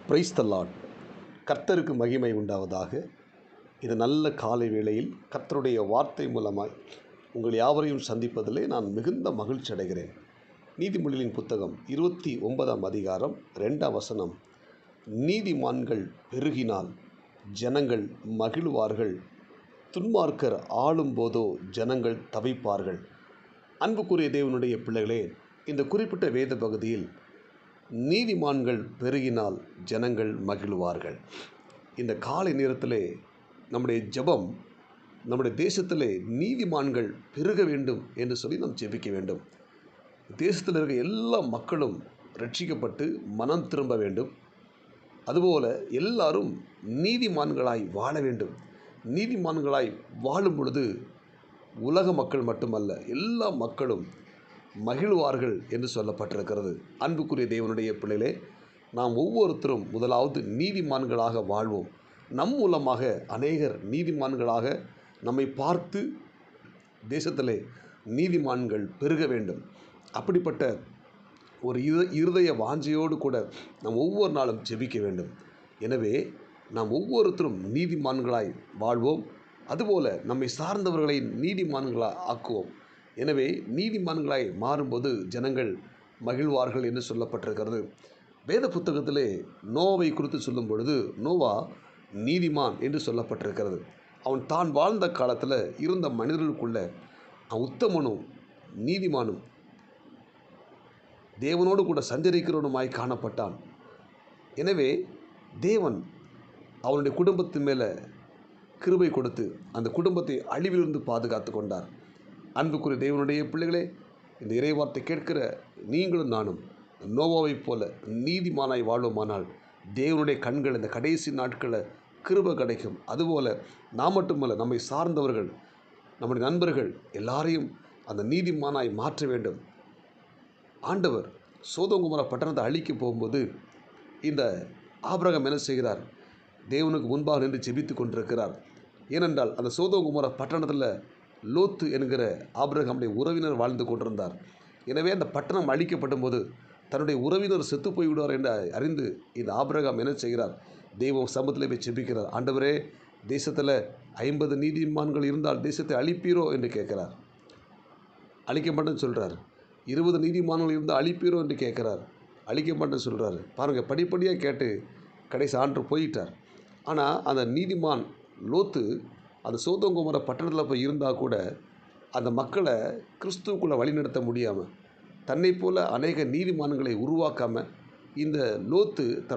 Praise the Lord. கர்த்தருக்கு மகிமை உண்டாவதாக. இது நல்ல காலை வேளையில் கர்த்தருடைய வார்த்தை மூலமாய் உங்கள் யாவரையும் சந்திப்பதிலே நான் மிகுந்த மகிழ்ச்சி அடைகிறேன். நீதிமொழிகளின் புத்தகம் 29ஆம் அதிகாரம் 2ஆம் வசனம். நீதிமான்கள் பெருகினால் ஜனங்கள் மகிழ்வார்கள், துன்மார்க்கர் ஆளும்போதோ ஜனங்கள் தவிப்பார்கள். அன்புக்குரிய தேவனுடைய பிள்ளைகளே, இந்த குறிப்பிட்ட வேத பகுதியில் நீதிமான்கள் பெருகினால் ஜனங்கள் மகிழ்வார்கள். இந்த காலை நேரத்திலே நம்முடைய ஜெபம், நம்முடைய தேசத்திலே நீதிமான்கள் பெருக வேண்டும் என்று சொல்லி நாம் ஜெபிக்க வேண்டும். தேசத்தில் இருக்க எல்லா மக்களும் ரட்சிக்கப்பட்டு மனம் திரும்ப வேண்டும். அதுபோல எல்லாரும் நீதிமான்களாய் வாழ வேண்டும். நீதிமான்களாய் வாழும் பொழுது உலக மக்கள் மட்டுமல்ல, எல்லா மக்களும் மகிழ்வார்கள் என்று சொல்லப்பட்டிருக்கிறது. அன்புக்குரிய தேவனுடைய பிள்ளைகளே, நாம் ஒவ்வொருத்தரும் முதலாவது நீதிமான்களாக வாழ்வோம். நம் மூலமாக அநேகர் நீதிமான்களாக நம்மை பார்த்து தேசத்திலே நீதிமான்கள் பெருக வேண்டும். அப்படிப்பட்ட ஒரு இருதய வாஞ்சையோடு கூட நாம் ஒவ்வொரு நாளும் ஜெபிக்க வேண்டும். எனவே நாம் ஒவ்வொருத்தரும் நீதிமான்களாய் வாழ்வோம். அதுபோல நம்மை சார்ந்தவர்களை நீதிமான்களாக ஆக்குவோம். எனவே நீதிமான்களாய் மாறும்போது ஜனங்கள் மகிழ்வார்கள் என்று சொல்லப்பட்டிருக்கிறது. வேத புத்தகத்திலே நோவாவை குறித்து சொல்லும் பொழுது நோவா நீதிமான் என்று சொல்லப்பட்டிருக்கிறது. அவன் தான் வாழ்ந்த காலத்தில் இருந்த மனிதர்களுக்குள்ள உத்தமனும் நீதிமானும் தேவனோடு கூட சஞ்சரிக்கிறவனுமாய் காணப்பட்டான். எனவே தேவன் அவனுடைய குடும்பத்தின் மேலே கிருபை கொடுத்து அந்த குடும்பத்தை அழிவிலிருந்து பாதுகாத்து கொண்டார். அன்புக்குரிய தேவனுடைய பிள்ளைகளே, இந்த இறைவார்த்தை கேட்கிற நீங்களும் நானும் நோவாவைப் போல நீதிமானாய் வாழ்வோமானால் தேவனுடைய கண்கள் இந்த கடைசி நாட்களில் கிருபை கிடைக்கும். அதுபோல் நாம் மட்டுமல்ல, நம்மை சார்ந்தவர்கள், நம்முடைய நண்பர்கள் எல்லாரையும் அந்த நீதிமானாய் மாற்ற வேண்டும். ஆண்டவர் சோதோம் குமோரா பட்டணத்தை அழிக்க போகும்போது இந்த ஆபிரகாம் என்ன செய்கிறார்? தேவனுக்கு முன்பாக நின்று ஜெபித்து கொண்டிருக்கிறார். ஏனென்றால் அந்த சோதோம் குமோரா பட்டணத்தில் லோத்து என்கிற ஆபிரகாமுடைய உறவினர் வாழ்ந்து கொண்டிருந்தார். எனவே அந்த பட்டணம் அழிக்கப்படும் போது தன்னுடைய உறவினர் செத்து போய்விடுவார் என்று அறிந்து இந்த ஆபிரகாம் என்ன செய்கிறார்? தெய்வ சமூகத்தில் போய் ஜெபிக்கிறார். ஆண்டவரே, தேசத்தில் 50 நீதிமான்கள் இருந்தால் தேசத்தை அழிப்பீரோ என்று கேட்கிறார். அழிக்க மாட்டேன்னு சொல்கிறார். 20 நீதிமான்கள் இருந்தால் அழிப்பீரோ என்று கேட்குறார். அழிக்க மாட்டேன்னு சொல்கிறார். பாருங்கள், படிப்படியாக கேட்டு கடைசி ஆண்டு போயிட்டார். ஆனால் அந்த நீதிமான் லோத்து அந்த சோதோம் குமோரா பட்டணத்தில் போய் இருந்தால் கூட அந்த மக்களை கிறிஸ்துவுக்குள்ளே வழிநடத்த முடியாமல், தன்னை போல அநேக நீதிமான்களை உருவாக்காமல் இந்த லோத்து